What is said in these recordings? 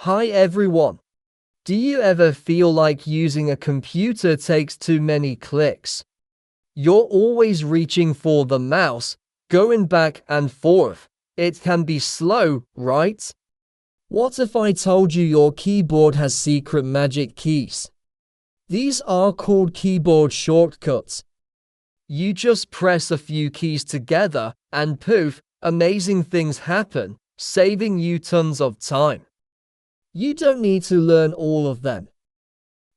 Hi everyone. Do you ever feel like using a computer takes too many clicks? You're always reaching for the mouse, going back and forth. It can be slow, right? What if I told you your keyboard has secret magic keys? These are called keyboard shortcuts. You just press a few keys together and poof, amazing things happen, saving you tons of time. You don't need to learn all of them,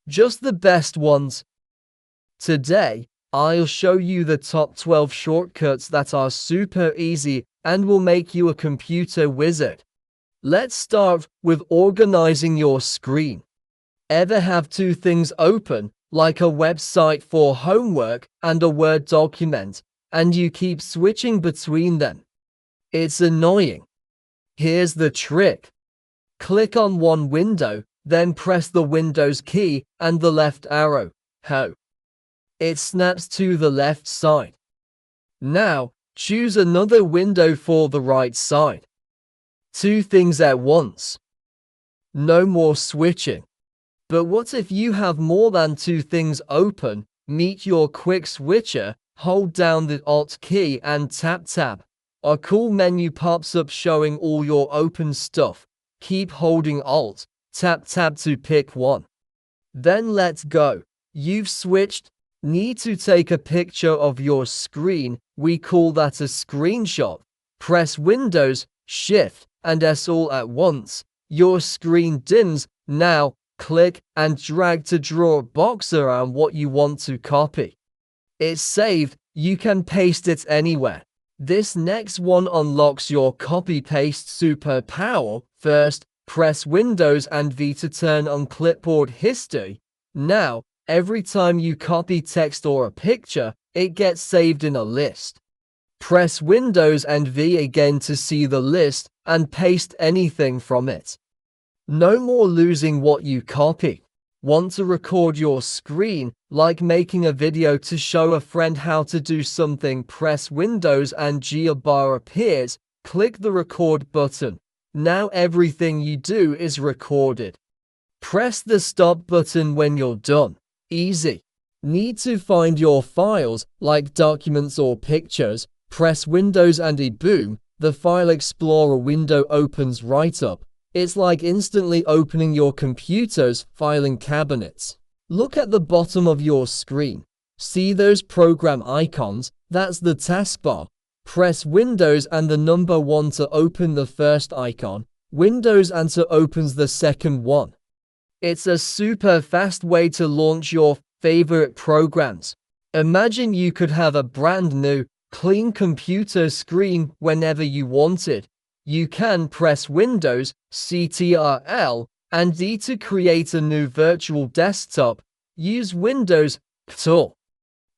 just the best ones. Today, I'll show you the top 12 shortcuts that are super easy and will make you a computer wizard. Let's start with organizing your screen. Ever have two things open, like a website for homework and a Word document, and you keep switching between them? It's annoying. Here's the trick. Click on one window, then press the Windows key and the left arrow. It snaps to the left side. Now, choose another window for the right side. Two things at once. No more switching. But what if you have more than two things open? Meet your quick switcher, hold down the Alt key and tap. A cool menu pops up showing all your open stuff. Keep holding Alt, tap to pick one. Then let go. You've switched. Need to take a picture of your screen. We call that a screenshot. Press Windows, Shift, and S all at once. Your screen dims. Now, click and drag to draw a box around what you want to copy. It's saved. You can paste it anywhere. This next one unlocks your copy-paste superpower. First, press Windows and V to turn on clipboard history. Now, every time you copy text or a picture, it gets saved in a list. Press Windows and V again to see the list and paste anything from it. No more losing what you copy. Want to record your screen, like making a video to show a friend how to do something? Press Windows and G, a bar appears. Click the record button. Now everything you do is recorded. Press the stop button when you're done. Easy. Need to find your files, like documents or pictures? Press Windows and boom, the File Explorer window opens right up. It's like instantly opening your computer's filing cabinets. Look at the bottom of your screen. See those program icons? That's the taskbar. Press Windows and the number 1 to open the first icon, Windows and to opens the second one. It's a super fast way to launch your favorite programs. Imagine you could have a brand new, clean computer screen whenever you wanted. You can press Windows, Ctrl, and D to create a new virtual desktop. Use Windows, Ctrl,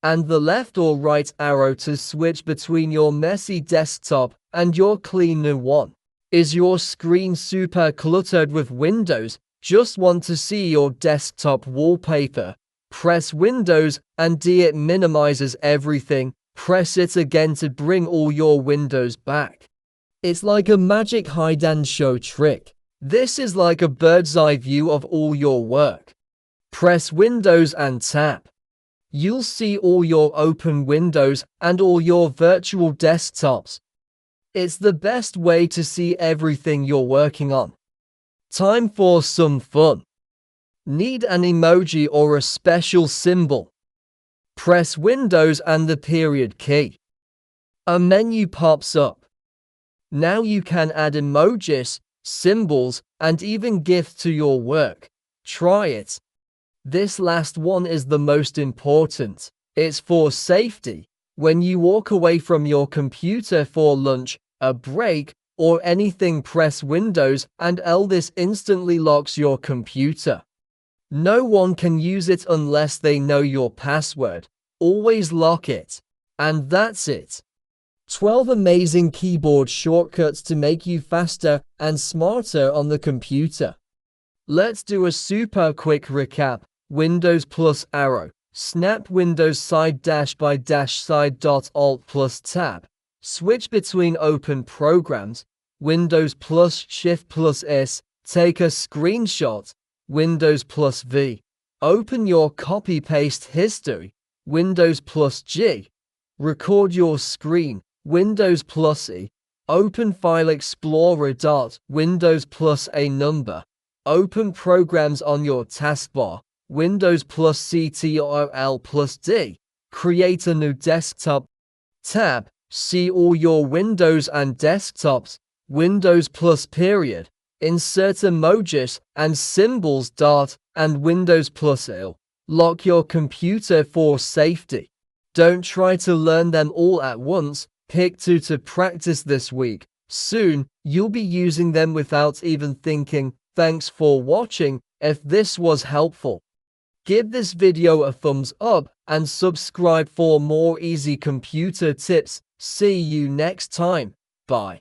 and the left or right arrow to switch between your messy desktop and your clean new one. Is your screen super cluttered with windows? Just want to see your desktop wallpaper? Press Windows and D, it minimizes everything. Press it again to bring all your windows back. It's like a magic hide and show trick. This is like a bird's eye view of all your work. Press Windows and tap. You'll see all your open windows and all your virtual desktops. It's the best way to see everything you're working on. Time for some fun. Need an emoji or a special symbol? Press Windows and the period key. A menu pops up. Now you can add emojis, symbols, and even GIFs to your work. Try it. This last one is the most important. It's for safety. When you walk away from your computer for lunch, a break, or anything, press Windows and L. This instantly locks your computer. No one can use it unless they know your password. Always lock it. And that's it. 12 amazing keyboard shortcuts to make you faster and smarter on the computer. Let's do a super quick recap. Windows plus arrow. Snap Windows side dash by dash side dot Alt plus tab. Switch between open programs. Windows plus Shift plus S. Take a screenshot, Windows plus V. Open your copy-paste history, Windows plus G. Record your screen, Windows plus E. Open File Explorer. Windows plus a number. Open programs on your taskbar, Windows plus Ctrl plus D. Create a new desktop tab. See all your windows and desktops, Windows plus period. Insert emojis and symbols. And Windows plus L. Lock your computer for safety. Don't try to learn them all at once. Pick 2 to practice this week. Soon, you'll be using them without even thinking. Thanks for watching. If this was helpful, give this video a thumbs up and subscribe for more easy computer tips. See you next time. Bye.